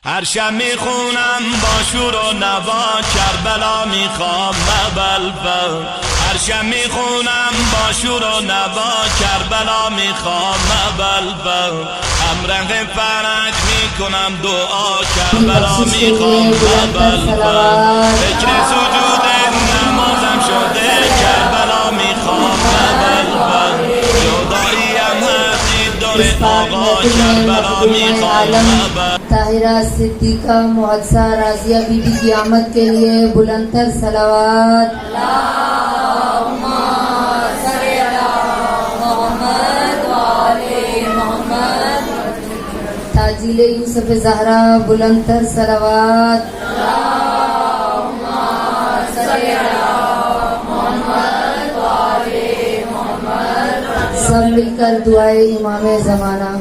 هر شب میخونم با شور و نوا کربلا میخوام بلبل. هر شب میخونم با شور و نوا کربلا میخوام بلبل. همرنگ فرق میکنم دعا کربلا میخوام بلبل. فکر سجود نمازم شده کربلا میخوام بلبل. جداییم هستی داره آقا کربلا میخوام بلبل. طاہرہ صدیقہ محدثہ راضیہ بی بی کی آمد کے لیے بلند تر صلوات. اللہم صلی علی محمد و آل محمد. تاجیل یوسف زہرا بلند تر صلوات. اللہم صلی علی محمد و آل محمد. سب مل کر دعائے امام زمانہ.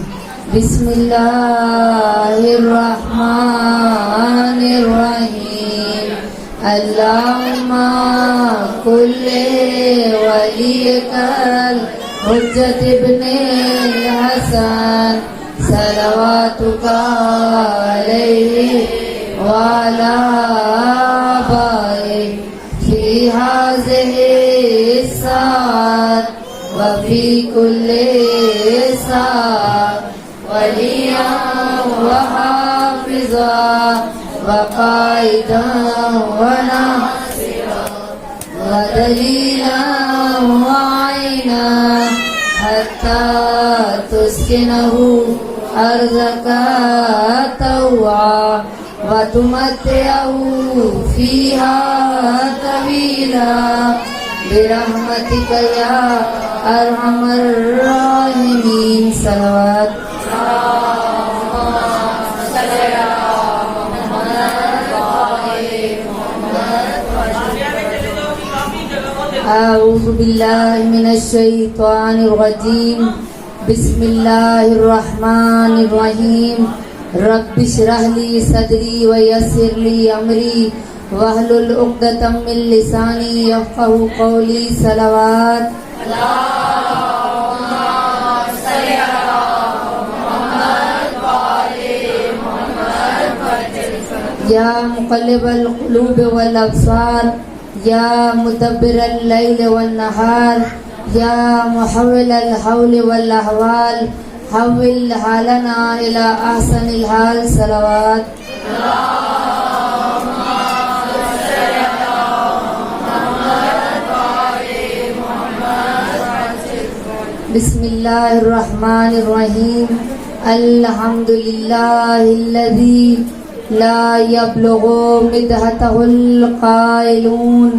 بسم اللہ الرحمن الرحیم. اللہم کل ولیک الحجت ابن الحسن صلواتک علیہ وعلی آبائہ فی ہذہ الساعۃ وفی کل ساعۃ ولیاً وحافظا وقائدا وناصرا ودلیلا وعینا حتی تسکنہ ارضک طوعا وتمتعہ فیہا طویلا برحمتک یا ارحم الراحمین. صلوات. اعوذ باللہ من الشیطان الرجیم. بسم اللہ الرحمن الرحیم. رب اشرح لی صدری ویسر لی امری واحلل عقدۃ من لسانی یفقہوا قولی. صلوات. یا مقلب القلوب والابصار یا مدبر اللیل والنہار یا محول الحول والاحوال حول حالنا الى احسن الحال. صلوات. بسم اللہ الرحمن الرحیم. الحمدللہ الذی لا يبلغ مدحته القائلون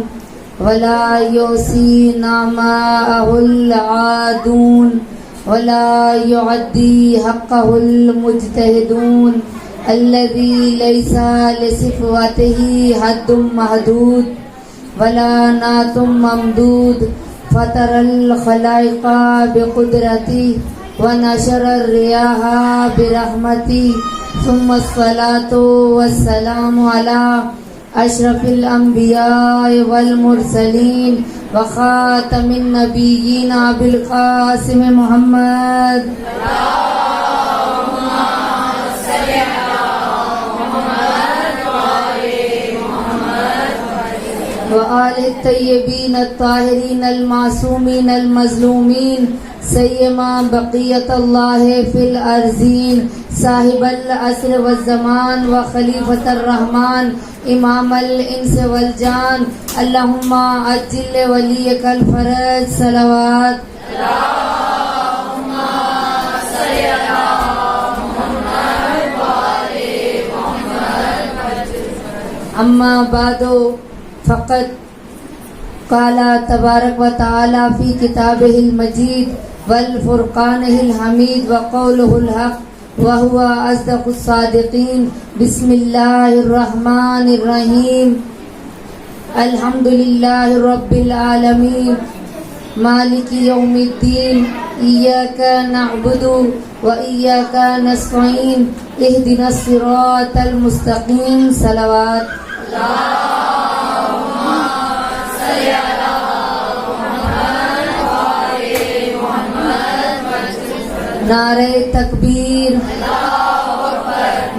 ولا يحصي نعماءه العادون ولا يعدي حقه المجتهدون الذي ليس لصفاته حد محدود ولا نعت ممدود فطر الخلائق بقدرته ونشر الرياح برحمته ثم الصلاة والسلام على أشرف الأنبياء والمرسلين وخاتم النبيين أبي القاسم محمد. وآل الطيبين الطاهرين المعصومين المظلومين سيما بقية الله في الأرضين صاحب العصر والزمان وخليفة الرحمن امام الانس والجان. اللهم عجل وليك الفرج. صلوات. اللهم صل على محمد وآل محمد. اما بعد فقد قال تبارک و تعالی فی کتابہ المجید والفرقانہ الحمید وقولہ الحق وهو أصدق الصادقين. بسم الله الرحمن الرحيم. الحمد لله رب العالمين مالك يوم الدين. إياك نعبد وإياك نستعين اهدنا الصراط المستقيم. صلوات. اللهم صل على محمد وآل محمد. نعرہ تکبیر.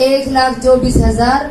1,24,000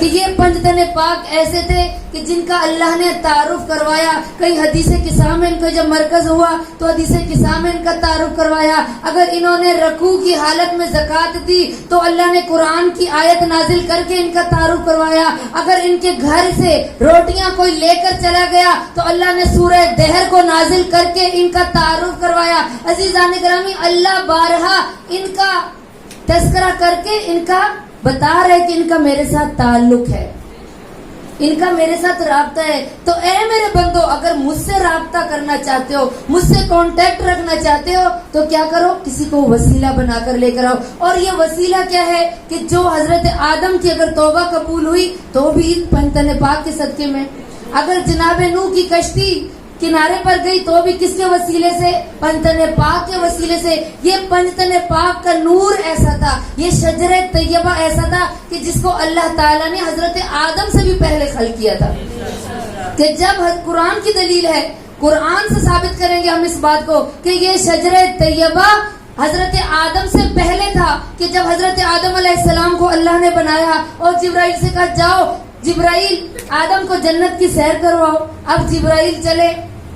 کہ یہ پنجتن پاک ایسے تھے کہ جن کا اللہ نے تعارف کروایا. کئی حدیث قصہ میں ان کا جب مرکز ہوا تو حدیث قصہ میں ان کا تعارف کروایا. اگر انہوں نے رکوع کی حالت میں زکوٰۃ دی تو اللہ نے قرآن کی آیت نازل کر کے ان کا تعارف کروایا. اگر ان کے گھر سے روٹیاں کوئی لے کر چلا گیا تو اللہ نے سورہ دہر کو نازل کر کے ان کا تعارف کروایا. عزیزان گرامی، اللہ بارہا ان کا تذکرہ کر کے ان کا بتا رہے کہ ان کا میرے ساتھ تعلق ہے، ان کا میرے ساتھ رابطہ ہے. تو اے میرے بندو، اگر مجھ سے رابطہ کرنا چاہتے ہو، مجھ سے کانٹیکٹ رکھنا چاہتے ہو تو کیا کرو؟ کسی کو وسیلہ بنا کر لے کر آؤ. اور یہ وسیلہ کیا ہے کہ جو حضرت آدم کی اگر توبہ قبول ہوئی تو بھی پنجتن پاک کے صدقے میں. اگر جناب نوح کی کشتی کنارے پر گئی تو بھی کس کے وسیلے سے؟ پنجتن پاک کے وسیلے سے. یہ پنجتن پاک کا نور ایسا تھا، یہ شجر طیبہ ایسا تھا کہ جس کو اللہ تعالیٰ نے حضرت آدم سے بھی پہلے خلق کیا تھا. کہ جب قرآن کی دلیل ہے، قرآن سے ثابت کریں گے ہم اس بات کو کہ یہ شجر طیبہ حضرت آدم سے پہلے تھا. کہ جب حضرت آدم علیہ السلام کو اللہ نے بنایا اور جبرائیل سے کہا جاؤ جبرائیل آدم کو جنت کی سیر کرواؤ. اب جبرائیل چلے،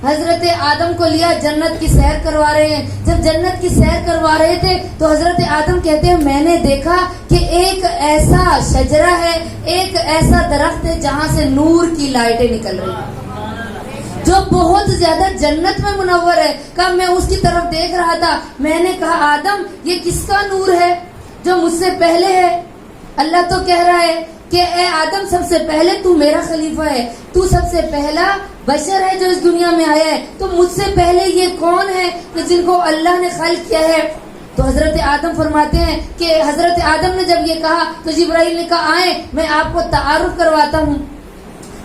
حضرت آدم کو لیا، جنت کی سیر کروا رہے ہیں. جب جنت کی سیر کروا رہے تھے تو حضرت آدم کہتے ہیں میں نے دیکھا کہ ایک ایسا شجرہ ہے، ایک ایسا درخت ہے جہاں سے نور کی لائٹیں نکل رہی ہیں جو بہت زیادہ جنت میں منور ہے. کہا میں اس کی طرف دیکھ رہا تھا، میں نے کہا آدم یہ کس کا نور ہے جو مجھ سے پہلے ہے؟ اللہ تو کہہ رہا ہے کہ اے آدم سب سے پہلے تو میرا خلیفہ ہے، تو سب سے پہلا بشر ہے جو اس دنیا میں آیا ہے. تو مجھ سے پہلے یہ کون ہے کہ جن کو اللہ نے خلق کیا ہے؟ تو حضرت آدم فرماتے ہیں کہ حضرت آدم نے جب یہ کہا تو جبرائیل نے کہا آئیں میں آپ کو تعارف کرواتا ہوں.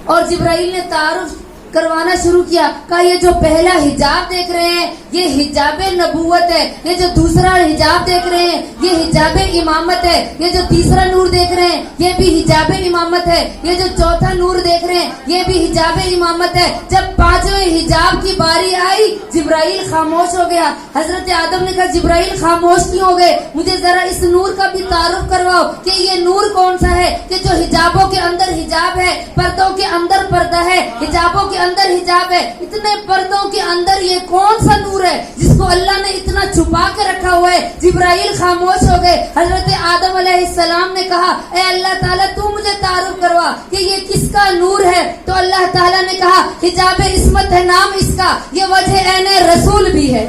اور جبرائیل نے تعارف کروانا شروع کیا. کہا یہ جو پہلا حجاب دیکھ رہے ہیں یہ حجاب نبوت ہے، یہ جو دوسرا حجاب دیکھ رہے ہیں یہ حجاب امامت ہے، یہ جو تیسرا نور دیکھ رہے ہیں یہ بھی حجاب امامت ہے، یہ جو چوتھا نور دیکھ رہے ہیں یہ بھی حجاب امامت ہے. جب پانچویں حجاب کی باری آئی جبرائیل خاموش ہو گیا. حضرت آدم نے کہا جبرائیل خاموش کیوں ہو گئے؟ مجھے ذرا اس نور کا بھی تعارف کرواؤ کہ یہ نور کون سا ہے کہ جو حجابوں کے اندر حجاب ہے، پردوں کے اندر پردہ ہے، حجابوں کے اندر حجاب ہے. اتنے پردوں کے اندر یہ کون سا نور ہے جس کو اللہ نے اتنا چھپا کے رکھا ہوا ہے؟ جبرائیل خاموش ہو گئے. حضرت آدم علیہ السلام نے کہا اے اللہ تعالیٰ تو مجھے تعارف کروا کہ یہ کس کا نور ہے. تو اللہ تعالیٰ نے کہا حجاب عصمت ہے نام اس کا، یہ وجہ عین رسول بھی ہے.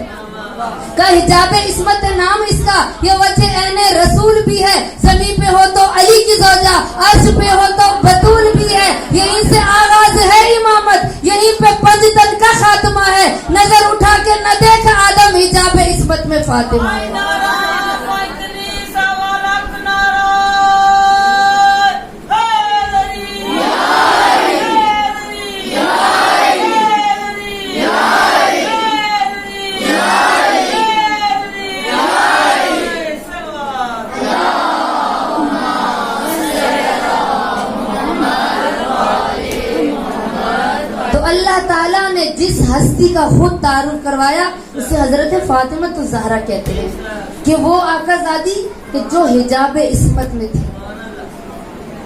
کا حجاب عصمت ہے نام اس کا، یہ وجہ عین رسول بھی ہے. زمین پہ ہو تو علی کی زوجہ، عرش پہ ہو تو بطول بھی ہے. یہیں سے آغاز ہے امامت، یہیں پہ پنجتن کا خاتمہ ہے. نظر اٹھا کے نہ دیکھ آدم حجاب عصمت میں فاطمہ ہے. اللہ تعالیٰ نے جس ہستی کا خود تعارف کروایا اسے حضرت فاطمہ الزہرا کہتے ہیں کہ وہ آقا زادی کہ جو حجاب عصمت میں تھی،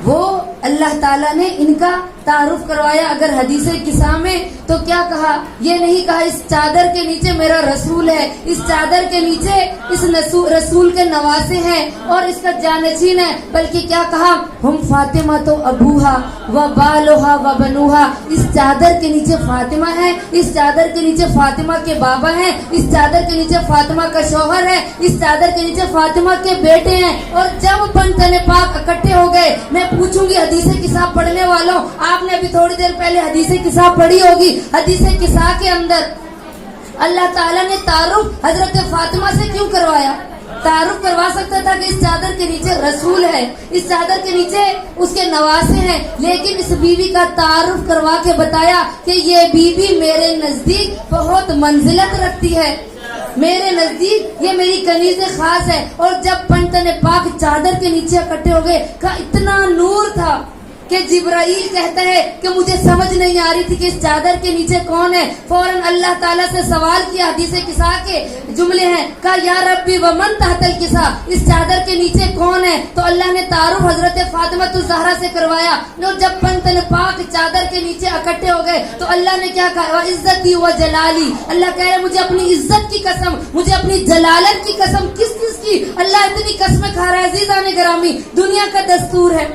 وہ اللہ تعالیٰ نے ان کا تعارف کروایا. اگر حدیث قصہ میں تو کیا کہا؟ یہ نہیں کہا اس چادر کے نیچے میرا رسول ہے، اس چادر کے نیچے اس رسول کے نواسے ہیں اور اس کا جانشین ہے، بلکہ کیا کہا ہم فاطمہ تو ابوہا و بالوہا و بنوہا. اس چادر کے نیچے فاطمہ ہے، اس چادر کے نیچے فاطمہ کے بابا ہیں، اس چادر کے نیچے فاطمہ کا شوہر ہے، اس چادر کے نیچے فاطمہ کے بیٹے ہیں. اور جب پنجتن پاک اکٹھے ہو گئے، میں پوچھوں گی حدیث قصہ پڑھنے والوں، آپ نے ابھی تھوڑی دیر پہلے حدیث قصہ پڑھی ہوگی. حدیث قصہ کے اندر اللہ تعالیٰ نے تعارف حضرت فاطمہ سے کیوں کروایا؟ تعارف کروا سکتا تھا کہ اس چادر کے نیچے رسول ہے، اس چادر کے نیچے اس کے نواسے ہیں، لیکن اس بیوی کا تعارف کروا کے بتایا کہ یہ بیوی میرے نزدیک بہت منزلت رکھتی ہے، میرے نزدیک یہ میری کنیز خاص ہے. اور جب پنجتن پاک چادر کے نیچے اکٹھے ہو گئے، کہا اتنا نور تھا کہ جبرائیل کہتا ہے کہ مجھے سمجھ نہیں آ رہی تھی کہ اس چادر کے نیچے کون ہے. فوراً اللہ تعالیٰ سے سوال کیا. حدیث کسا کے جملے ہیں, کہا یا ربی ومن تحت الکسا, اس چادر کے نیچے کون ہے؟ تو اللہ نے تعارف حضرت فاطمہ الزہرا سے کروایا. اور جب پنتن پاک چادر کے نیچے اکٹھے ہو گئے تو اللہ نے کیا کہا, عزتی و جلالی, اللہ کہہ رہے مجھے اپنی عزت کی قسم, مجھے اپنی جلالت کی قسم. کس چیز کی؟ اللہ اتنی قسمیں کھا رہا ہے. عزیزان گرامی, دنیا کا دستور ہے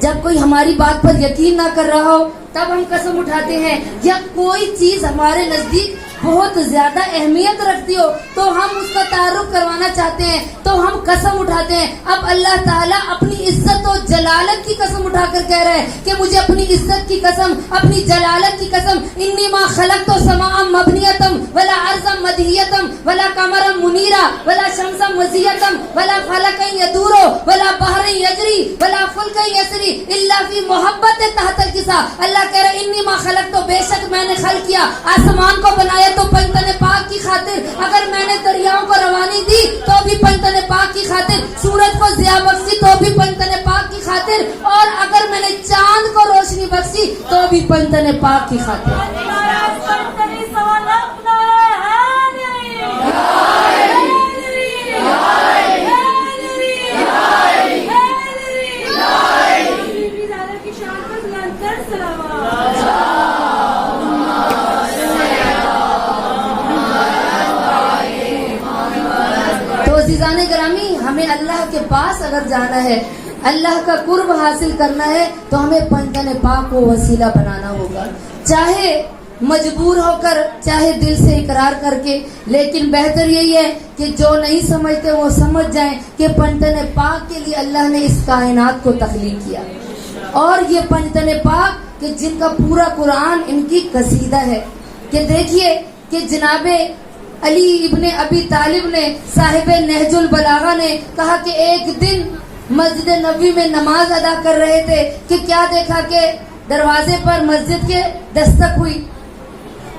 جب کوئی ہماری بات پر یقین نہ کر رہا ہو تب ہم قسم اٹھاتے ہیں, یا کوئی چیز ہمارے نزدیک بہت زیادہ اہمیت رکھتی ہو تو ہم اس کا تعارف کروانا چاہتے ہیں تو ہم قسم اٹھاتے ہیں. اب اللہ تعالیٰ اپنی عزت و جلالت کی قسم اٹھا کر کہہ رہے ہیں کہ مجھے اپنی عزت کی قسم, اپنی جلالت کی قسم, انی ما خلقت سماء مبنیتم ولا ارضا مدحیتم ولا قمرا منیرا ولا شمسا مضیتم ولا فلکا یدور ولا بحر یجری ولا فلک یسری الا فی محبت تحت الکسا. اللہ کہہ رہے انی ما خلقت, بے شک میں نے خلق کیا آسمان کو بنایا تو پنجتن پاک کی خاطر, اگر میں نے دریاؤں کو روانی دی تو بھی پنجتن پاک کی خاطر, سورج کو ضیاء بخشی تو بھی پنجتن پاک کی خاطر, اور اگر میں نے چاند کو روشنی بخشی تو بھی پنجتن پاک کی خاطر. عزیزان گرامی, ہمیں اللہ کے پاس اگر جانا ہے, اللہ کا قرب حاصل کرنا ہے تو ہمیں پنجتن پاک کو وسیلہ بنانا ہوگا, چاہے مجبور ہو کر, چاہے دل سے اقرار کر کے. لیکن بہتر یہی ہے کہ جو نہیں سمجھتے وہ سمجھ جائیں کہ پنجتن پاک کے لیے اللہ نے اس کائنات کو تخلیق کیا, اور یہ پنجتن پاک کہ جن کا پورا قرآن ان کی قصیدہ ہے. کہ دیکھیے کہ جناب علی ابن ابی طالب نے, صاحب نہج البلاغہ نے کہا کہ ایک دن مسجد نبوی میں نماز ادا کر رہے تھے کہ کیا دیکھا کہ دروازے پر مسجد کے دستک ہوئی,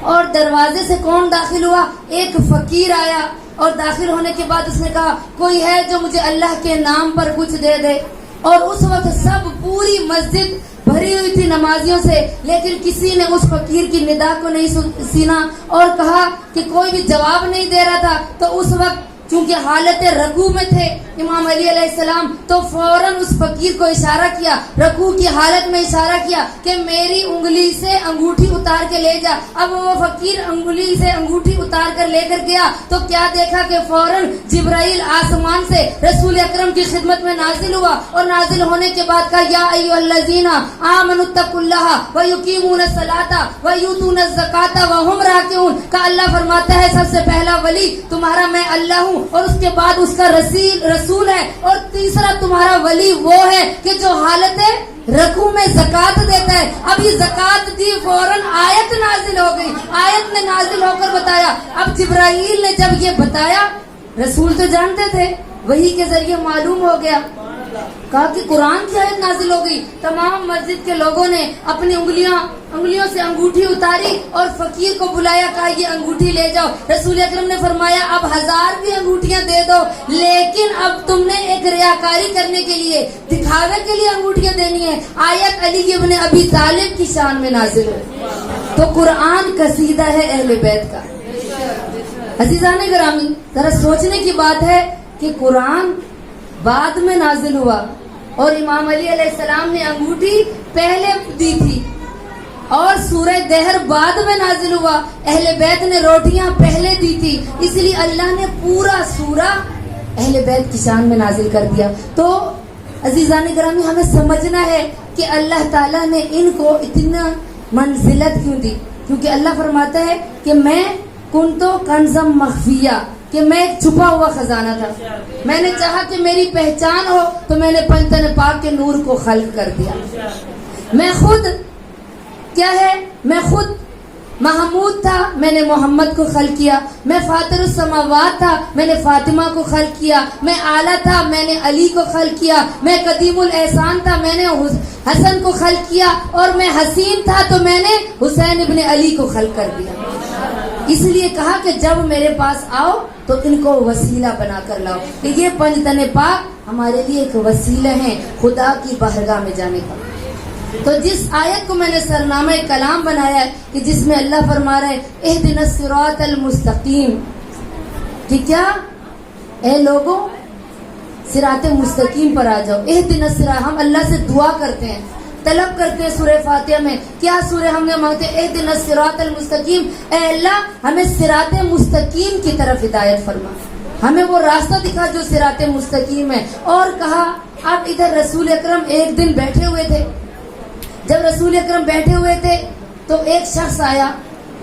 اور دروازے سے کون داخل ہوا؟ ایک فقیر آیا, اور داخل ہونے کے بعد اس نے کہا کوئی ہے جو مجھے اللہ کے نام پر کچھ دے دے. اور اس وقت سب پوری مسجد بھری ہوئی تھی نمازیوں سے, لیکن کسی نے اس فقیر کی ندا کو نہیں سینا اور کہا کہ کوئی بھی جواب نہیں دے رہا تھا. تو اس وقت چونکہ حالت رکوع میں تھے امام علی علیہ السلام, تو فوراً اس فقیر کو اشارہ کیا, رکوع کی حالت میں اشارہ کیا کہ میری انگلی سے انگوٹھی اتار کے لے جا. اب وہ فقیر انگلی سے انگوٹھی اتار کر لے کر گیا تو کیا دیکھا کہ فوراً جبرائیل آسمان سے رسول اکرم کی خدمت میں نازل ہوا, اور نازل ہونے کے بعد کہا یا ایھا الذین آمنوا اتقوا اللہ ویقیمون الصلاۃ ویؤتون الزکاۃ وہم راکعون. کا اللہ فرماتا ہے سب سے پہلا ولی تمہارا میں اللہ ہوں, اور اس کے بعد اس کا رسول ہے, اور تیسرا تمہارا ولی وہ ہے کہ جو حالت رکوع میں زکات دیتا ہے. اب یہ زکات دی, فوراً آیت نازل ہو گئی, آیت نے نازل ہو کر بتایا. اب جبرائیل نے جب یہ بتایا, رسول تو جانتے تھے, وحی کے ذریعے معلوم ہو گیا, کہا کہ قرآن کی آیت نازل ہو گئی. تمام مسجد کے لوگوں نے اپنی انگلیوں سے انگوٹھی اتاری اور فقیر کو بلایا, کہا یہ انگوٹھی لے جاؤ. رسول اکرم نے فرمایا اب 1000 بھی انگوٹھیاں دے دو, لیکن اب تم نے ایک ریاکاری کرنے کے لیے, دکھاوے کے لیے انگوٹھیاں دینی ہے. آیت علی ابن ابی طالب کی شان میں نازل ہوئی. تو قرآن قصیدہ ہے اہل بیت کا. عزیزان گرامی, ذرا سوچنے کی بات ہے کہ قرآن بعد میں نازل ہوا, اور امام علی علیہ السلام نے انگوٹھی پہلے دی تھی, اور سورہ دہر بعد میں نازل ہوا. اہل بیت نے روٹیاں پہلے دی تھی, اس لیے اللہ نے پورا سورہ اہل بیت کی شان میں نازل کر دیا. تو عزیزان گرامی, ہمیں سمجھنا ہے کہ اللہ تعالیٰ نے ان کو اتنا منزلت کیوں دی, کیونکہ اللہ فرماتا ہے کہ میں کنتو کنزم مخفیہ, کہ میں ایک چھپا ہوا خزانہ تھا. میں نے چاہا کہ میری پہچان ہو تو میں نے پنجتن پاک کے نور کو خلق کر دیا. میں خود کیا ہے, میں خود محمود تھا, میں نے محمد کو خلق کیا. میں فاطر السماوات تھا, میں نے فاطمہ کو خلق کیا. میں اعلیٰ تھا, میں نے علی کو خلق کیا. میں قدیم الاحسان تھا, میں نے حسن کو خلق کیا. اور میں حسین تھا تو میں نے حسین ابن علی کو خلق کر دیا. اس لیے کہا کہ جب میرے پاس آؤ تو ان کو وسیلہ بنا کر لاؤ, کہ یہ پنجتن پاک ہمارے لیے ایک وسیلہ ہیں خدا کی بارگاہ میں جانے کا. تو جس آیت کو میں نے سرنامہ کلام بنایا ہے کہ جس میں اللہ فرما رہے ہیں اہدنا الصراط المستقیم، کہ کیا اے لوگوں صراط مستقیم پر آ جاؤ. اہدنا الصراط، ہم اللہ سے دعا کرتے ہیں، طلب کرتے ہیں سورہ فاتحہ میں. کیا سورہ ہم نے مانگتے ہیں؟ اہدنا الصراط المستقیم، اے اللہ ہمیں صراط مستقیم کی طرف ہدایت فرما، ہمیں وہ راستہ دکھا جو صراط مستقیم ہے. اور کہا اب ادھر رسول اکرم ایک دن بیٹھے ہوئے تھے، جب رسول اکرم بیٹھے ہوئے تھے تو ایک شخص آیا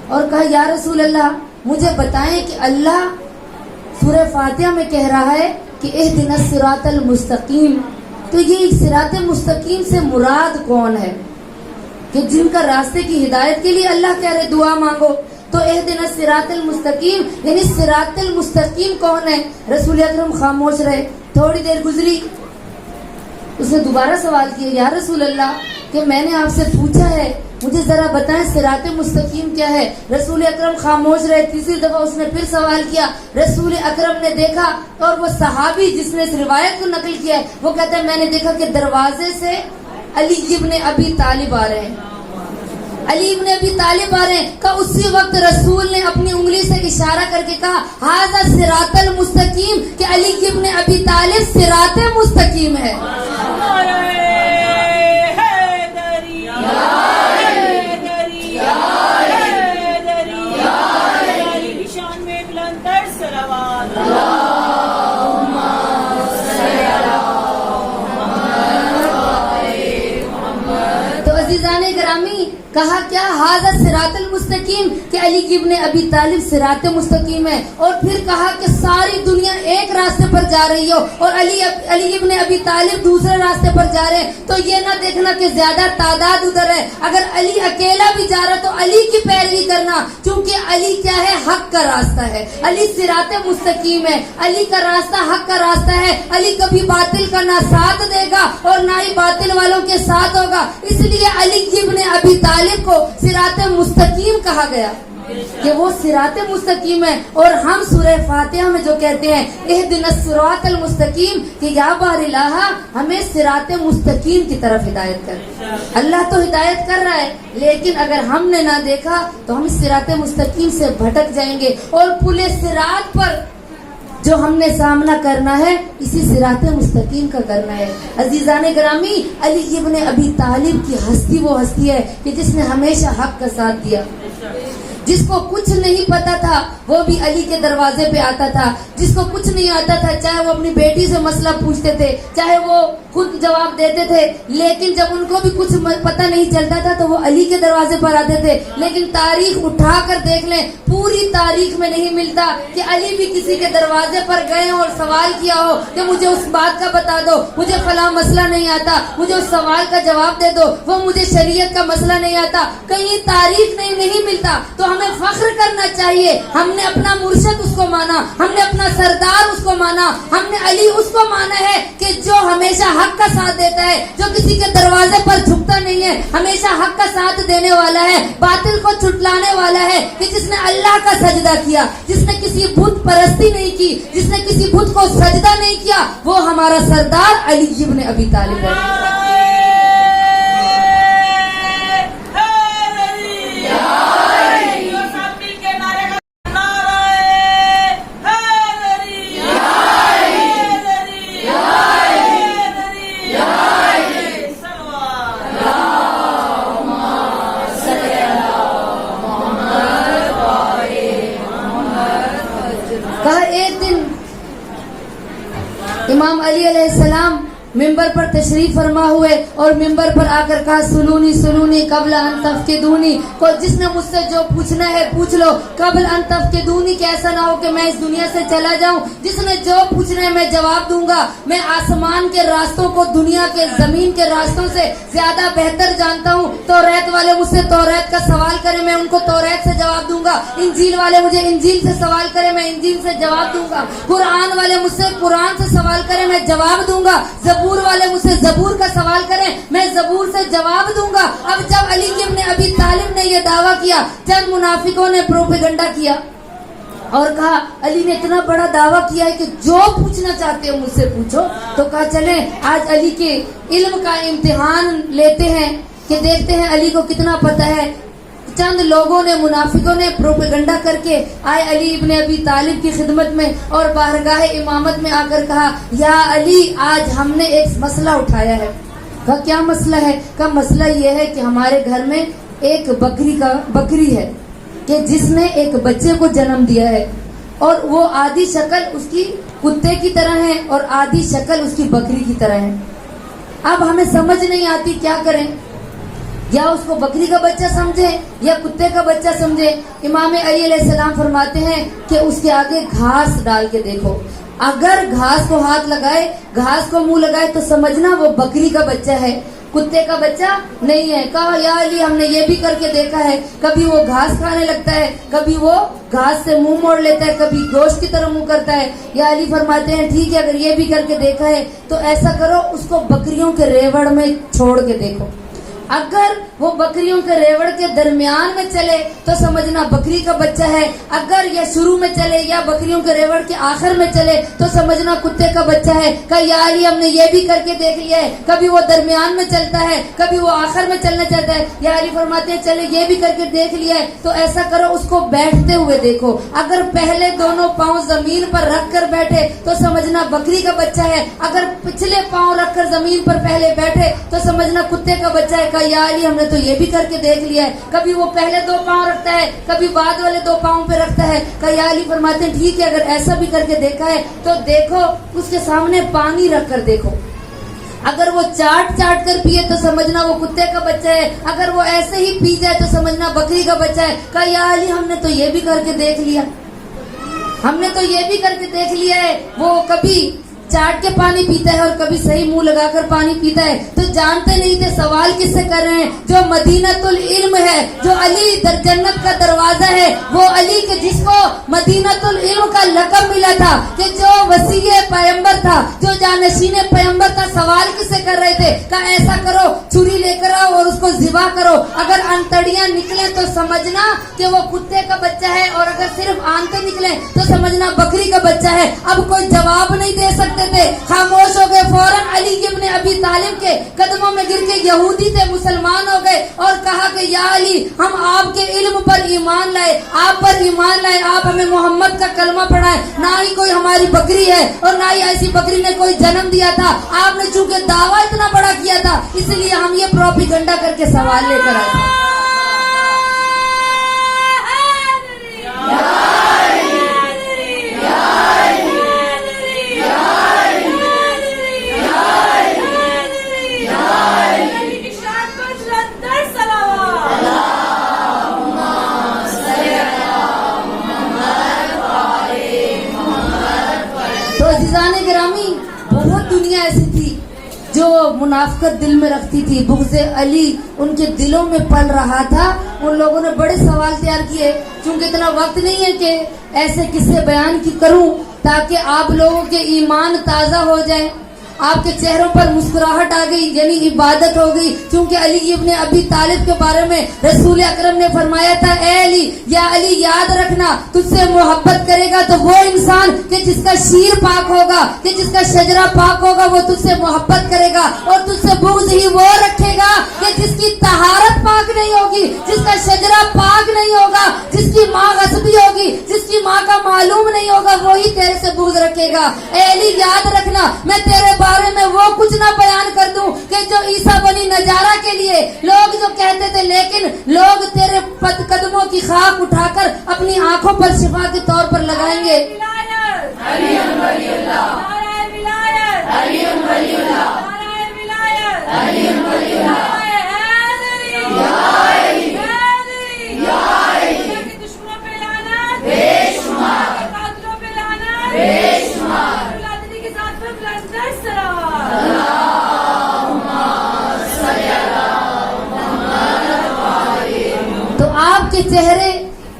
اور کہا یا رسول اللہ مجھے بتائیں کہ اللہ سورہ فاتحہ میں کہہ رہا ہے کہ اہدنا الصراط المستقیم، تو یہ صراط مستقیم سے مراد کون ہے کہ جن کا راستے کی ہدایت کے لیے اللہ کہہ رہے دعا مانگو؟ تو اہدنا الصراط المستقیم یعنی صراط المستقیم کون ہے؟ رسول اکرم خاموش رہے. تھوڑی دیر گزری، اس نے دوبارہ سوال کیا یا رسول اللہ کہ میں نے آپ سے پوچھا ہے مجھے ذرا بتائیں صراط مستقیم کیا ہے. رسول اکرم خاموش رہے. تیسری دفعہ اس نے پھر سوال کیا. رسول اکرم نے دیکھا اور وہ صحابی جس نے اس روایت کو نقل کیا ہے وہ کہتا ہے میں نے دیکھا کہ دروازے سے علی ابن ابی طالب آ رہے ہیں، علی ابن ابی طالب آ رہے ہیں. کہ اسی وقت رسول نے اپنی انگلی سے اشارہ کر کے کہا ھذا صراط المستقیم، کہ علی ابن ابی طالب صراط مستقیم ہے. کہا کیا ھذا صراط المستقیم، کہ علی ابن ابی طالب صراط مستقیم ہے. اور پھر کہا کہ ساری دنیا ایک راستے پر جا رہی ہو اور علی ابن ابی طالب دوسرے راستے پر جا رہے ہیں، تو یہ نہ دیکھنا کہ زیادہ تعداد ادھر ہے، اگر علی اکیلا بھی جا رہا تو علی کی پیروی کرنا، کیونکہ علی کیا ہے؟ حق کا راستہ ہے. علی صراط مستقیم ہے، علی کا راستہ حق کا راستہ ہے. علی کبھی باطل کا نہ ساتھ دے گا اور نہ ہی باطل والوں کے ساتھ ہوگا. اس لیے علی ابن ابی طالب کو صراط مستقیم کہا گیا کہ وہ صراط مستقیم ہے. اور ہم سورہ فاتحہ میں جو کہتے ہیں اہدنا الصراط المستقیم، کہ یا بار الہ ہمیں صراط مستقیم کی طرف ہدایت کر. اللہ تو ہدایت کر رہا ہے لیکن اگر ہم نے نہ دیکھا تو ہم صراط مستقیم سے بھٹک جائیں گے. اور پورے صراط پر جو ہم نے سامنا کرنا ہے اسی صراط مستقیم کا کرنا ہے. عزیزان گرامی، علی ابن ابی طالب کی ہستی وہ ہستی ہے کہ جس نے ہمیشہ حق کا ساتھ دیا، جس کو کچھ نہیں پتا تھا وہ بھی علی کے دروازے پہ آتا تھا، جس کو کچھ نہیں آتا تھا چاہے وہ اپنی بیٹی سے مسئلہ پوچھتے تھے، چاہے وہ خود جواب دیتے تھے، لیکن جب ان کو بھی کچھ پتہ نہیں چلتا تھا تو وہ علی کے دروازے پر آتے تھے. لیکن تاریخ اٹھا کر دیکھ لیں، پوری تاریخ میں نہیں ملتا کہ علی بھی کسی کے دروازے پر گئے اور سوال کیا ہو کہ مجھے اس بات کا بتا دو، مجھے فلاں مسئلہ نہیں آتا، مجھے اس سوال کا جواب دے دو، وہ مجھے شریعت کا مسئلہ نہیں آتا. کہیں تاریخ نہیں ملتا. تو ہمیں فخر کرنا چاہیے، ہم نے اپنا مرشد اس کو مانا، ہم نے اپنا سردار اس کو مانا، ہم نے علی اس کو مانا ہے کہ جو ہمیشہ حق کا ساتھ دیتا ہے، جو کسی کے دروازے پر جھکتا نہیں ہے، ہمیشہ حق کا ساتھ دینے والا ہے، باطل کو چھٹلانے والا ہے، کہ جس نے اللہ کا سجدہ کیا، جس نے کسی بت پرستی نہیں کی، جس نے کسی بت کو سجدہ نہیں کیا، وہ ہمارا سردار علی ابن ابی طالب ہے. امام علی علیہ السلام ممبر پر تشریف فرما ہوئے اور ممبر پر آ کر کہا سلونی سلونی قبل ان تفقدونی، کو جس نے مجھ سے جو پوچھنا ہے پوچھ لو، قبل ان تفقدونی کہ ایسا نہ ہو کہ میں اس دنیا سے چلا جاؤں. جس نے جو پوچھنا ہے میں جواب دوں گا. میں آسمان کے راستوں کو دنیا کے زمین کے راستوں سے زیادہ بہتر جانتا ہوں. توریت والے مجھ سے توریت کا سوال کریں میں ان کو توریت سے جواب دوں گا. انجیل والے مجھے انجیل سے سوال کریں میں انجیل سے جواب دوں گا. قرآن والے مجھ سے قرآن سے سوال کریں میں جواب دوں گا. زبور والے مجھ سے زبور کا سوال کریں میں زبور سے جواب دوں گا. اب جب علی ابن ابی طالب نے یہ دعویٰ کیا، چند منافقوں نے پروپیگنڈا کیا اور کہا علی نے اتنا بڑا دعویٰ کیا ہے کہ جو پوچھنا چاہتے ہو مجھ سے پوچھو. تو کہا چلیں آج علی کے علم کا امتحان لیتے ہیں. کہ دیکھتے ہیں علی کو کتنا پتہ ہے. چند لوگوں نے منافقوں نے پروپیگنڈا کر کے آئے علی ابن ابی طالب کی خدمت میں اور بارگاہ امامت میں آ کر کہا یا علی آج ہم نے ایک مسئلہ اٹھایا ہے. کہا کیا مسئلہ ہے؟ کہا مسئلہ یہ ہے کہ ہمارے گھر میں ایک بکری ہے کہ جس نے ایک بچے کو جنم دیا ہے اور وہ آدھی شکل اس کی کتے کی طرح ہے اور آدھی شکل اس کی بکری کی طرح ہے. اب ہمیں سمجھ نہیں آتی کیا کریں، یا اس کو بکری کا بچہ سمجھے یا کتے کا بچہ سمجھے. امام علی علیہ السلام فرماتے ہیں کہ اس کے آگے گھاس ڈال کے دیکھو، اگر گھاس کو ہاتھ لگائے، گھاس کو منہ لگائے تو سمجھنا وہ بکری کا بچہ ہے، کتے کا بچہ نہیں ہے. کہا یا علی ہم نے یہ بھی کر کے دیکھا ہے، کبھی وہ گھاس کھانے لگتا ہے، کبھی وہ گھاس سے منہ موڑ لیتا ہے، کبھی گوشت کی طرح منہ کرتا ہے. یا علی فرماتے ہیں ٹھیک ہے اگر یہ بھی کر کے دیکھا ہے تو ایسا کرو اس کو بکریوں کے ریوڑ میں چھوڑ کے دیکھو، اگر وہ بکریوں کے ریوڑ کے درمیان میں چلے تو سمجھنا بکری کا بچہ ہے، اگر یہ شروع میں چلے یا بکریوں کے ریوڑ کے آخر میں چلے تو سمجھنا کتے کا بچہ ہے. کہ یا علی ہم نے یہ بھی کر کے دیکھ لیا ہے، کبھی وہ درمیان میں چلتا ہے، کبھی وہ آخر میں چلنا چاہتا ہے. یا علی فرماتے ہیں چلے یہ بھی کر کے دیکھ لیا ہے تو ایسا کرو اس کو بیٹھتے ہوئے دیکھو، اگر پہلے دونوں پاؤں زمین پر رکھ کر بیٹھے تو سمجھنا بکری کا بچہ ہے، اگر پچھلے پاؤں رکھ کر زمین پر پہلے بیٹھے تو سمجھنا کتے کا بچہ ہے. یا علی ہم نے تو یہ بھی کر کے دیکھ لیا ہے، کبھی وہ پہلے 2 پاؤں رکھتا ہے، کبھی بعد والے 2 پاؤں پہ رکھتا ہے. کہ یا علی فرماتے ہیں ٹھیک ہے اگر ایسا بھی کر کے دیکھا ہے تو دیکھو اس کے سامنے پانی رکھ کر دیکھو، اگر وہ چاٹ کر پیے تو سمجھنا وہ کتے کا بچہ ہے، اگر وہ ایسے ہی پی جائے تو سمجھنا بکری کا بچہ ہے. کہ یا علی ہم نے تو یہ بھی کر کے دیکھ لیا، ہم نے تو یہ بھی کر کے دیکھ لیا ہے، وہ کبھی چاٹ کے پانی پیتا ہے اور کبھی صحیح منہ لگا کر پانی پیتا ہے. تو جانتے نہیں تھے سوال کس سے کر رہے ہیں؟ جو مدینۃ العلم ہے، جو علی در جنت کا دروازہ ہے، وہ علی کے جس کو مدینۃ العلم کا لقب ملا تھا کہ جو وسیع پیغمبر تھا، جو جانشین پیغمبر تھا. سوال کس سے کر رہے تھے؟ کہ ایسا کرو چھری لے کر آؤ اور اس کو ذبح کرو، اگر انتڑیاں نکلیں تو سمجھنا کہ وہ کتے کا بچہ ہے اور اگر صرف آنتیں نکلیں تو سمجھنا بکری کا بچہ ہے. اب کوئی جواب نہیں دے سکتے تھے، خاموش ہو گئے. فوراً علی ابن ابی طالب کے قدموں میں گر کے یہودی تھے مسلمان ہو گئے اور کہا کہ یا علی ہم آپ کے علم پر ایمان لائے، آپ پر ایمان لائے، آپ ہمیں محمد کا کلمہ پڑھائیں. نہ ہی کوئی ہماری بکری ہے اور نہ ہی ایسی بکری نے کوئی جنم دیا تھا، آپ نے چونکہ دعویٰ اتنا بڑا کیا تھا اس لیے ہم یہ پروپیگنڈا کر کے سوال لے کر آئے تھے. بہت دنیا ایسی تھی جو منافقت دل میں رکھتی تھی، بغض علی ان کے دلوں میں پل رہا تھا. ان لوگوں نے بڑے سوال تیار کیے، چونکہ اتنا وقت نہیں ہے کہ ایسے قصے بیان کی کروں تاکہ آپ لوگوں کے ایمان تازہ ہو جائے، آپ کے چہروں پر مسکراہٹ آ گئی، یعنی عبادت ہو گئی. کیونکہ علی ابن ابی طالب کے بارے میں رسول اکرم نے فرمایا تھا اے علی، یا علی یاد رکھنا تجھ سے محبت کرے گا تو وہ انسان کہ جس کا شیر پاک ہوگا، کہ جس کا شجرہ پاک ہوگا وہ تجھ سے محبت کرے گا، اور تجھ سے بغض ہی وہ رکھے گا کہ جس کی طہارت پاک نہیں ہوگی، جس کا شجرہ پاک نہیں ہوگا، جس کی ماں غصبی ہوگی، جس کی ماں کا معلوم نہیں ہوگا، وہی تیرے سے بغض رکھے گا. اے علی یاد رکھنا میں تیرے بارے میں وہ کچھ نہ بیان کر دوں کہ جو عیسیٰ بنی نجارہ کے لیے لوگ جو کہتے تھے، لیکن لوگ تیرے قدموں کی خاک اٹھا کر اپنی آنکھوں پر شفا کے طور پر لگائیں گے. تو آپ کے چہرے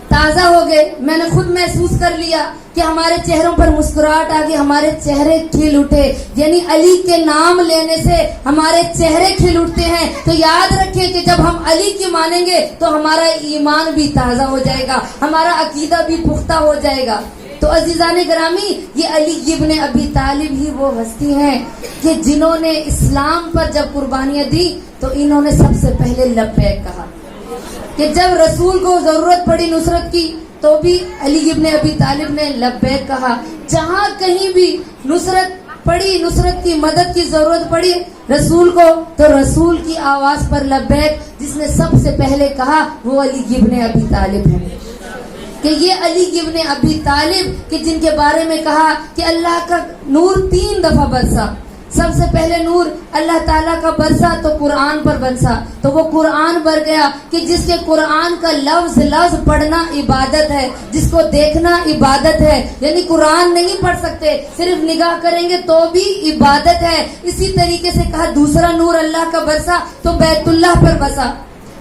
تازہ ہو گئے. میں نے خود محسوس کر لیا کہ ہمارے چہروں پر مسکراہٹ آ گئی، ہمارے چہرے کھل اٹھے. یعنی علی کے نام لینے سے ہمارے چہرے کھل اٹھتے ہیں. تو یاد رکھیں کہ جب ہم علی کی مانیں گے تو ہمارا ایمان بھی تازہ ہو جائے گا، ہمارا عقیدہ بھی پختہ ہو جائے گا. تو عزیزان گرامی یہ علی ابن ابی طالب ہی وہ ہستی ہیں کہ جنہوں نے اسلام پر جب قربانیاں دی تو انہوں نے سب سے پہلے لبیک کہا، کہ جب رسول کو ضرورت پڑی نصرت کی تو بھی علی ابن ابی طالب نے لبیک کہا، جہاں کہیں بھی نصرت پڑی، نصرت کی مدد کی ضرورت پڑی رسول کو تو رسول کی آواز پر لبیک جس نے سب سے پہلے کہا وہ علی ابن ابی طالب ہے، کہ یہ علی ابن ابی طالب کہ جن کے بارے میں کہا کہ اللہ کا نور 3 دفعہ برسا، سب سے پہلے نور اللہ تعالیٰ کا برسا تو قرآن پر برسا، تو وہ قرآن بر گیا کہ جس کے قرآن کا لفظ لفظ پڑھنا عبادت ہے، جس کو دیکھنا عبادت ہے، یعنی قرآن نہیں پڑھ سکتے، صرف نگاہ کریں گے تو بھی عبادت ہے۔ اسی طریقے سے کہا دوسرا نور اللہ کا برسا تو بیت اللہ پر برسا،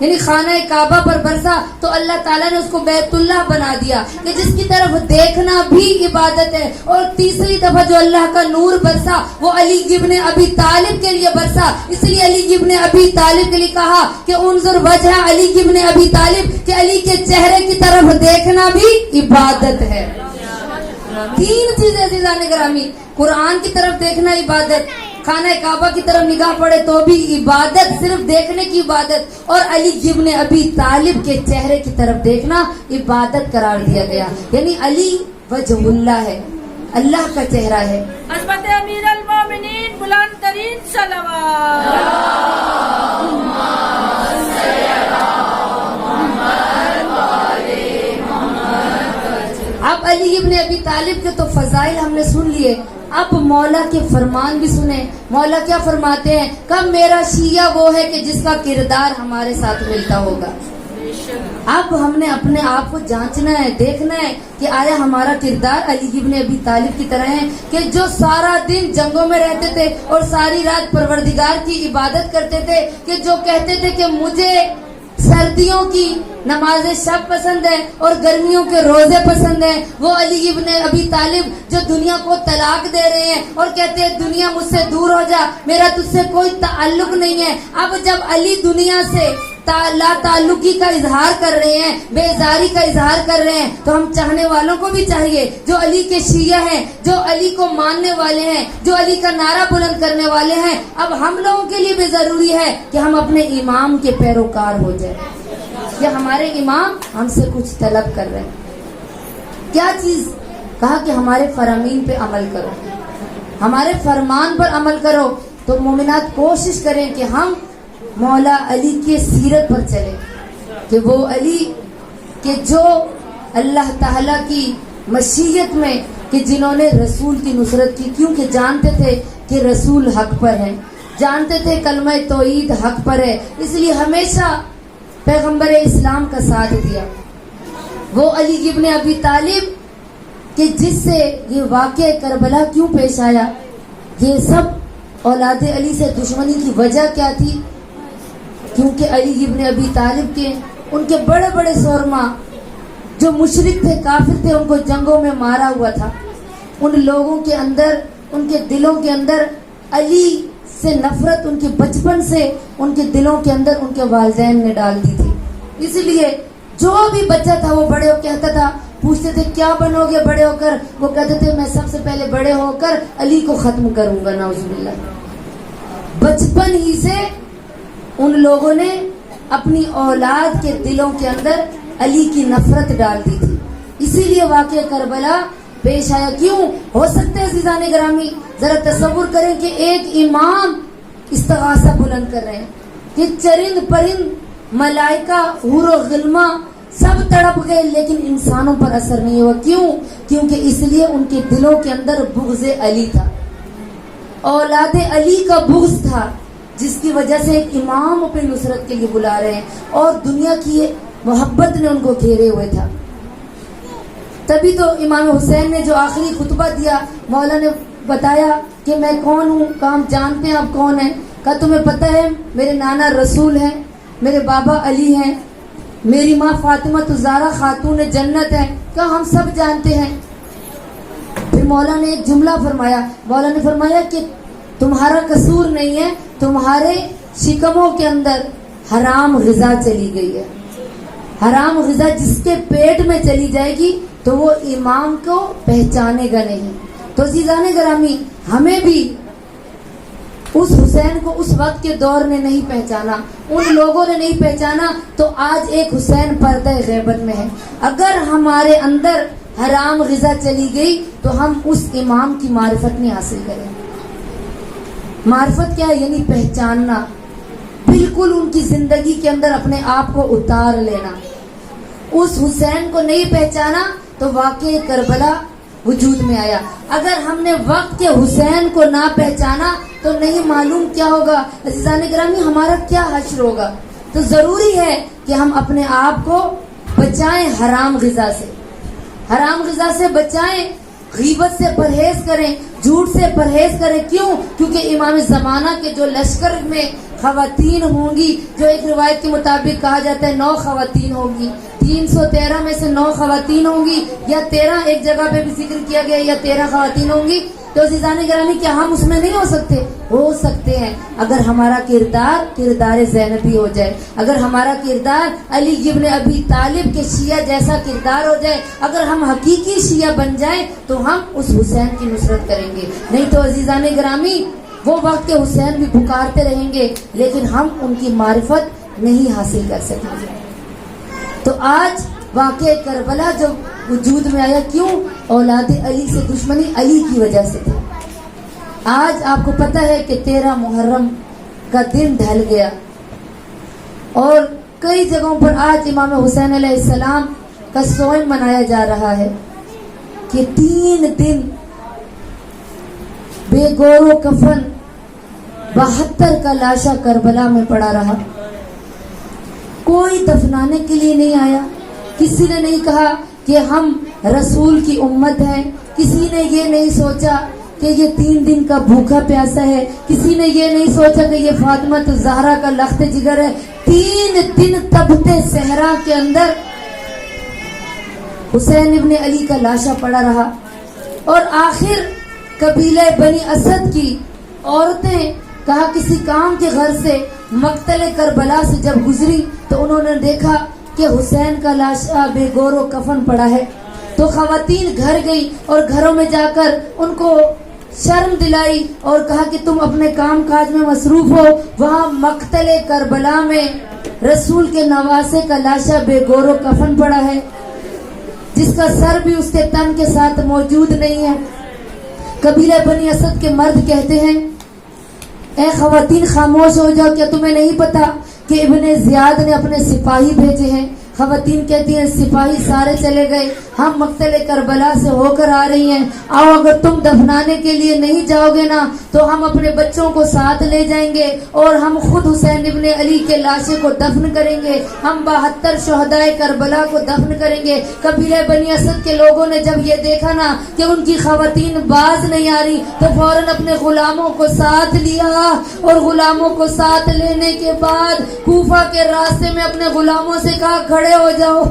یعنی خانہ کعبہ پر برسا تو اللہ تعالیٰ نے اس کو بیت اللہ بنا دیا کہ جس کی طرف دیکھنا بھی عبادت ہے۔ اور تیسری دفعہ جو اللہ کا نور برسا وہ علی ابن ابی طالب کے لیے برسا، اس لیے علی ابن ابی طالب کے لیے کہا کہ انظر وجہ علی ابن ابی طالب، کہ علی کے چہرے کی طرف دیکھنا بھی عبادت ہے۔ 3 چیزیں عزیزان گرامی، قرآن کی طرف دیکھنا عبادت، خانہ کعبہ کی طرف نگاہ پڑے تو بھی عبادت، صرف دیکھنے کی عبادت، اور علی ابن ابی طالب کے چہرے کی طرف دیکھنا عبادت قرار دیا گیا، یعنی علی وجہ اللہ ہے، اللہ کا چہرہ ہے۔ عظمت امیر المومنین بلند ترین صلوات۔ اب علی ابن ابی طالب کے تو فضائل ہم نے سن لیے، اب مولا کے فرمان بھی سنیں۔ مولا کیا فرماتے ہیں؟ کب میرا شیعہ وہ ہے کہ جس کا کردار ہمارے ساتھ ملتا ہوگا۔ اب ہم نے اپنے آپ کو جانچنا ہے، دیکھنا ہے کہ آیا ہمارا کردار علی ابن ابی طالب کی طرح ہے کہ جو سارا دن جنگوں میں رہتے تھے اور ساری رات پروردگار کی عبادت کرتے تھے، کہ جو کہتے تھے کہ مجھے سردیوں کی نماز شب پسند ہے اور گرمیوں کے روزے پسند ہیں، وہ علی ابن ابی طالب جو دنیا کو طلاق دے رہے ہیں اور کہتے ہیں دنیا مجھ سے دور ہو جا، میرا تجھ سے کوئی تعلق نہیں ہے۔ اب جب علی دنیا سے لا تعلقی کا اظہار کر رہے ہیں، بیزاری کا اظہار کر رہے ہیں، تو ہم چاہنے والوں کو بھی چاہیے جو علی کے شیعہ ہیں، جو علی کو ماننے والے ہیں، جو علی کا نعرہ بلند کرنے والے ہیں، اب ہم لوگوں کے لیے بھی ضروری ہے کہ ہم اپنے امام کے پیروکار ہو جائیں۔ یا ہمارے امام ہم سے کچھ طلب کر رہے ہیں، کیا چیز؟ کہا کہ ہمارے فرامین پہ عمل کرو، ہمارے فرمان پر عمل کرو۔ تو مومنات کوشش کریں کہ ہم مولا علی کے سیرت پر چلیں، کہ وہ علی کہ جو اللہ تعالیٰ کی مشیت میں کہ جنہوں نے رسول کی نصرت کی، کیونکہ جانتے تھے کہ رسول حق پر ہے، جانتے تھے کلمہ توحید حق پر ہے، اس لیے ہمیشہ پیغمبر اسلام کا ساتھ دیا۔ وہ علی ابن ابی طالب کہ جس سے یہ واقعہ کربلا کیوں پیش آیا، یہ سب اولاد علی سے دشمنی کی وجہ کیا تھی؟ کیونکہ علی ابن ابی طالب کے ان کے بڑے بڑے سورما جو مشرک تھے، کافر تھے، ان کو جنگوں میں مارا ہوا تھا۔ ان لوگوں کے اندر، ان کے دلوں کے اندر علی سے نفرت ان کے بچپن سے ان کے دلوں کے اندر ان کے والدین نے ڈال دی تھی۔ اس لیے جو بھی بچہ تھا وہ بڑے ہو کہتا تھا، پوچھتے تھے کیا بنو گے بڑے ہو کر؟ وہ کہتے تھے میں سب سے پہلے بڑے ہو کر علی کو ختم کروں گا، نعوذ باللہ۔ بچپن ہی سے ان لوگوں نے اپنی اولاد کے دلوں کے اندر علی کی نفرت ڈال دی تھی، اسی لیے واقعہ کربلا پیش آیا۔ کیوں ہو سکتے ہیں عزیزان گرامی؟ ذرا تصور کریں کہ ایک امام استغاثہ بلند کر رہے ہیں کہ چرند پرند ملائکہ حور و غلمہ سب تڑپ گئے لیکن انسانوں پر اثر نہیں ہوا۔ کیوں؟ کیونکہ اس لیے ان کے دلوں کے اندر بغض علی تھا، اولاد علی کا بغض تھا، جس کی وجہ سے ایک امام اپنی نصرت کے لیے بلا رہے ہیں اور دنیا کی محبت نے ان کو گھیرے ہوئے تھا۔ تبھی تو امام حسین نے جو آخری خطبہ دیا، مولا نے بتایا کہ میں کون ہوں، کام جانتے ہیں آپ کون ہیں؟ کہا تمہیں پتہ ہے میرے نانا رسول ہیں، میرے بابا علی ہیں، میری ماں فاطمہ الزہرا خاتون جنت ہے؟ کہا ہم سب جانتے ہیں۔ پھر مولا نے ایک جملہ فرمایا، مولا نے فرمایا کہ تمہارا قصور نہیں ہے، تمہارے شکموں کے اندر حرام غذا چلی گئی ہے، حرام غذا جس کے پیٹ میں چلی جائے گی تو وہ امام کو پہچانے گا نہیں. تو عزیزان گرامی ہمیں بھی اس حسین کو اس وقت کے دور نے نہیں پہچانا, ان لوگوں نے نہیں پہچانا, تو آج ایک حسین پردہ غیبت میں ہے. اگر ہمارے اندر حرام غذا چلی گئی تو ہم اس امام کی معرفت نہیں حاصل کریں. معرفت کیا ہے؟ یعنی پہچاننا, بالکل ان کی زندگی کے اندر اپنے آپ کو اتار لینا. اس حسین کو نہیں پہچانا تو واقعہ کربلا وجود میں آیا. اگر ہم نے وقت کے حسین کو نہ پہچانا تو نہیں معلوم کیا ہوگا. عزیزان گرامی ہمارا کیا حشر ہوگا. تو ضروری ہے کہ ہم اپنے آپ کو بچائیں حرام غذا سے, حرام غذا سے بچائیں, غیبت سے پرہیز کریں, جھوٹ سے پرہیز کریں. کیوں؟ کیونکہ امام زمانہ کے جو لشکر میں خواتین ہوں گی, جو ایک روایت کے مطابق کہا جاتا ہے 9 خواتین ہوں گی, 313 میں سے 9 خواتین ہوں گی, یا 13 ایک جگہ پہ بھی ذکر کیا گیا, یا 13 خواتین ہوں گی. تو عزیزان گرامی کیا ہم اس میں نہیں ہو سکتے؟ ہو سکتے ہیں, اگر ہمارا کردار زینبی ہو جائے, اگر ہمارا کردار علی ابن ابی طالب کے شیعہ جیسا کردار ہو جائے, اگر ہم حقیقی شیعہ بن جائیں تو ہم اس حسین کی نصرت کریں گے. نہیں تو عزیزان گرامی وہ وقت کے حسین بھی پکارتے رہیں گے لیکن ہم ان کی معرفت نہیں حاصل کر سکیں گے. تو آج واقعہ کربلا جو وجود میں آیا, کیوں؟ اولاد علی سے دشمنی علی کی وجہ سے تھی. آج آپ کو پتہ ہے کہ 13 محرم کا دن ڈھل گیا اور کئی جگہوں پر آج امام حسین علیہ السلام کا سوئم منایا جا رہا ہے کہ 3 دن بے گور و کفن 72 کا لاشا کربلا میں پڑا رہا. کوئی دفنانے کے لیے نہیں آیا, کسی نے نہیں کہا کہ ہم رسول کی امت ہیں, کسی نے یہ نہیں سوچا کہ یہ 3 دن کا بھوکا پیاسا ہے, کسی نے یہ نہیں سوچا کہ یہ فاطمہ الزہرا کا لخت جگر ہے. 3 دن تپتے صحرا کے اندر حسین ابن علی کا لاشا پڑا رہا. اور آخر قبیلہ بنی اسد کی عورتیں کہا کسی کام کے غرض سے مقتل کربلا سے جب گزری تو انہوں نے دیکھا کہ حسین کا لاشا بے گور و کفن پڑا ہے. تو خواتین گھر گئی اور گھروں میں جا کر ان کو شرم دلائی اور کہا کہ تم اپنے کام کاج میں مصروف ہو, وہاں مقتل کربلا میں رسول کے نواسے کا لاشا بے گور و کفن پڑا ہے, جس کا سر بھی اس کے تن کے ساتھ موجود نہیں ہے. قبیلہ بنی اسد کے مرد کہتے ہیں اے خواتین خاموش ہو جاؤ, کیا تمہیں نہیں پتا کہ ابن زیاد نے اپنے سپاہی بھیجے ہیں؟ خواتین کہتی ہیں سپاہی سارے چلے گئے, ہم مقتل کربلا سے ہو کر آ رہی ہیں, آؤ اگر تم دفنانے کے لیے نہیں جاؤ گے نا تو ہم اپنے بچوں کو ساتھ لے جائیں گے اور ہم خود حسین ابن علی کے لاشے کو دفن کریں گے, ہم 72 شہدائے کربلا کو دفن کریں گے. قبیلہ بنی اسد کے لوگوں نے جب یہ دیکھا نا کہ ان کی خواتین باز نہیں آ رہی تو فوراً اپنے غلاموں کو ساتھ لیا, اور غلاموں کو ساتھ لینے کے بعد کوفہ کے راستے میں اپنے غلاموں سے کہا کھڑے ہو جاؤ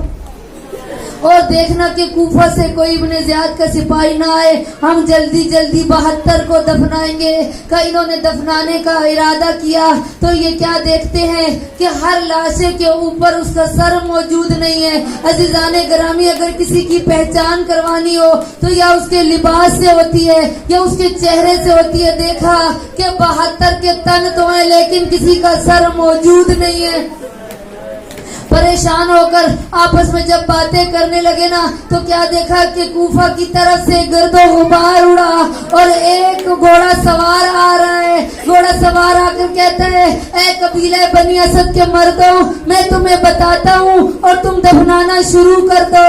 اور دیکھنا کہ کوفہ سے کوئی ابن زیاد کا سپاہی نہ آئے, ہم جلدی جلدی 72 کو دفنائیں گے. کہ انہوں نے دفنانے کا ارادہ کیا تو یہ کیا دیکھتے ہیں کہ ہر لاشے کے اوپر اس کا سر موجود نہیں ہے. عزیزان گرامی اگر کسی کی پہچان کروانی ہو تو یا اس کے لباس سے ہوتی ہے یا اس کے چہرے سے ہوتی ہے. دیکھا کہ 72 کے تن تو ہیں لیکن کسی کا سر موجود نہیں ہے. پریشان ہو کر آپس میں جب باتیں کرنے لگے نا تو کیا دیکھا کہ کوفہ کی طرف سے گرد و غبار اڑا اور ایک گھوڑا سوار آ رہا ہے. گھوڑا سوار آ کر کہتا ہے اے قبیلہ بنی اسد کے مردوں, میں تمہیں بتاتا ہوں اور تم دفنانا شروع کر دو.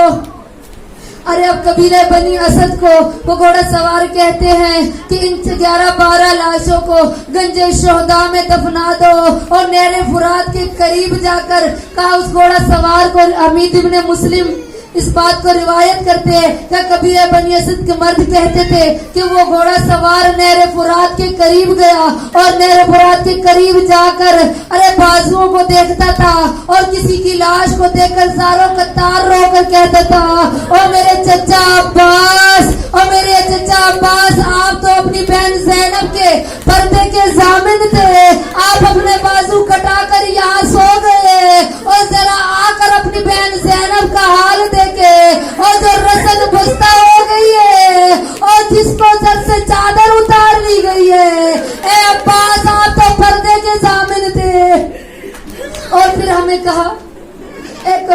ارے اب قبیلہ بنی اسد کو وہ گھوڑا سوار کہتے ہیں کہ ان 11-12 لاشوں کو گنج شہداء میں دفنا دو, اور نہر فرات کے قریب جا کر کہا اس گھوڑا سوار کو. حمید ابن مسلم اس بات کو روایت کرتے ہیں کہ قبیلہ بنی اسد کے مرد کہتے تھے کہ وہ گھوڑا سوار نہر فرات کے قریب گیا اور نہر فرات کے قریب جا کر ارے بازوؤں کو دیکھتا تھا اور کسی کی لاش کو دیکھ کر زاروں قطار رو کر کہتا تھا اور میرے چچا عباس, اور میرے چچا عباس آپ تو اپنی بہن زینب کے پردے کے ضامن تھے, آپ اپنے بازو کٹا کر یہاں سو گئے اور ذرا آ کر اپنی بہن زینب کا حال دیکھے اور جو رسن